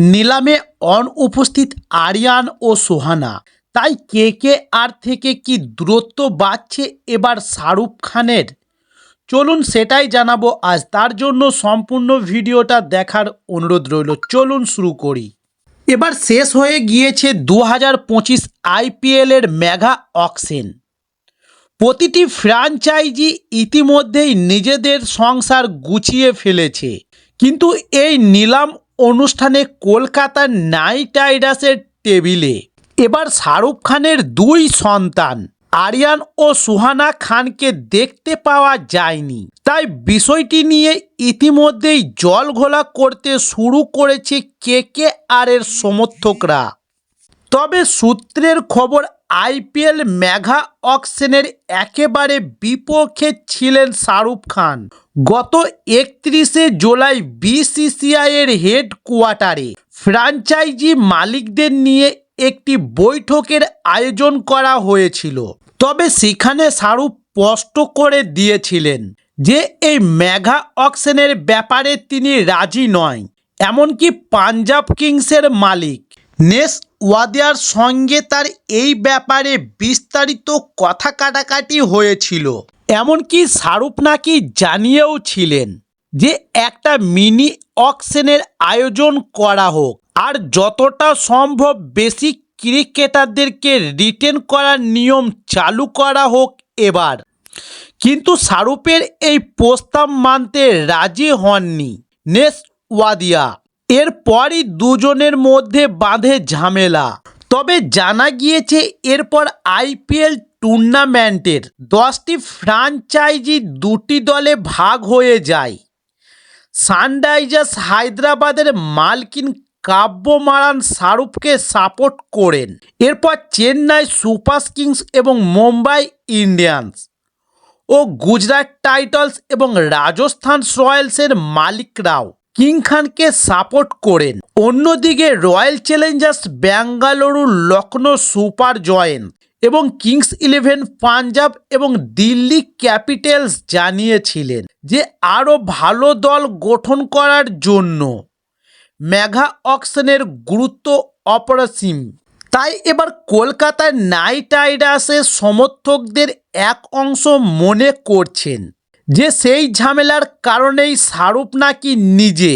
নিলামে অনুপস্থিত আরিয়ান ও সুহানা, তাই কেকেআর থেকে কি দূরত্ব বাড়ছে এবার শাহরুখ খানের? চলুন সেটাই জানাবো আজ। তার জন্য সম্পূর্ণ ভিডিওটা দেখার অনুরোধ রইল। চলুন শুরু করি। এবার শেষ হয়ে গিয়েছে 2025 আইপিএলের মেগা অকশন। প্রতিটি ফ্র্যাঞ্চাইজি ইতিমধ্যেই নিজেদের সংসার গুছিয়ে ফেলেছে, কিন্তু এই নিলাম অনুষ্ঠানে কলকাতা নাইট রাইডার্সের টেবিলে এবার শাহরুখ খানের দুই সন্তান আরিয়ান ও সুহানা খানকে দেখতে পাওয়া যায়নি। তাই বিষয়টি নিয়ে ইতিমধ্যেই জল ঘোলা করতে শুরু করেছে কেকেআর এর সমর্থকরা। তবে সূত্রের খবর, আইপিএল মেগা অকশনের একেবারে বিপক্ষে ছিলেন শাহরুখ খান। গত 31শে জুলাই বিসিসিআই এর হেডকোয়ার্টারে ফ্র্যাঞ্চাইজি মালিকদের নিয়ে একটি বৈঠকের আয়োজন করা হয়েছিল। তবে সেখানে শাহরুখ স্পষ্ট করে দিয়েছিলেন যে এই মেগা অকশনের ব্যাপারে তিনি রাজি নয়। এমনকি পাঞ্জাব কিংসের মালিক নেস ওয়াদিয়ার সঙ্গে তার এই ব্যাপারে বিস্তারিত কথা কাটাকাটি হয়েছিল। এমনকি শাহরুখ নাকি জানিয়েও ছিলেন যে একটা মিনি অকশনের আয়োজন করা হোক, আর যতটা সম্ভব বেশি ক্রিকেটারদেরকে রিটেন করার নিয়ম চালু করা হোক এবার। কিন্তু শাহরুখের এই প্রস্তাব মানতে রাজি হননি নেস ওয়াদিয়া। এরপরই দুজনের মধ্যে বাঁধে ঝামেলা। তবে জানা গিয়েছে এরপর আইপিএল টুর্নামেন্টের 10টি ফ্র্যাঞ্চাইজি দুটি দলে ভাগ হয়ে যায়। সানরাইজার্স হায়দ্রাবাদের মালকিন কাব্য মারান শাহরুখকে সাপোর্ট করেন। এরপর চেন্নাই সুপার কিংস এবং মুম্বাই ইন্ডিয়ান্স ও গুজরাট টাইটান্স এবং রাজস্থান রয়্যালসের মালিকরাও কিং খানকে সাপোর্ট করেন। অন্যদিকে royal Challengers Bengaluru, Lucknow super Joints এবং কিংস 11 পাঞ্জাব এবং দিল্লি ক্যাপিটালস জানিয়েছিলেন যে আরও ভালো দল গঠন করার জন্য মেগা অকশনের গুরুত্ব অপরিসীম। তাই এবার কলকাতার নাইট রাইডার্সের সমর্থকদের এক অংশ মনে করছেন যে সেই ঝামেলার কারণেই শাহরুখ নাকি নিজে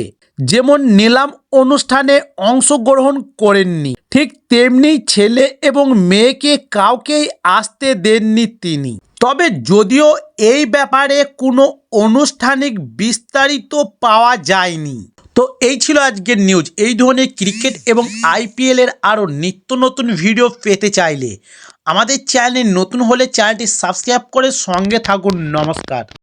যেমন নিলাম অনুষ্ঠানে অংশগ্রহণ করেননি, ঠিক তেমনি ছেলে এবং মেয়েকে কাউকেই আসতে দেননি তিনি। তবে যদিও এই ব্যাপারে কোনো আনুষ্ঠানিক বিস্তারিত পাওয়া যায়নি। তো এই ছিল আজকের নিউজ। এই ধরনের ক্রিকেট এবং আইপিএলের আরও নিত্য নতুন ভিডিও পেতে চাইলে আমাদের চ্যানেলে নতুন হলে চ্যানেলটি সাবস্ক্রাইব করে সঙ্গে থাকুন। নমস্কার।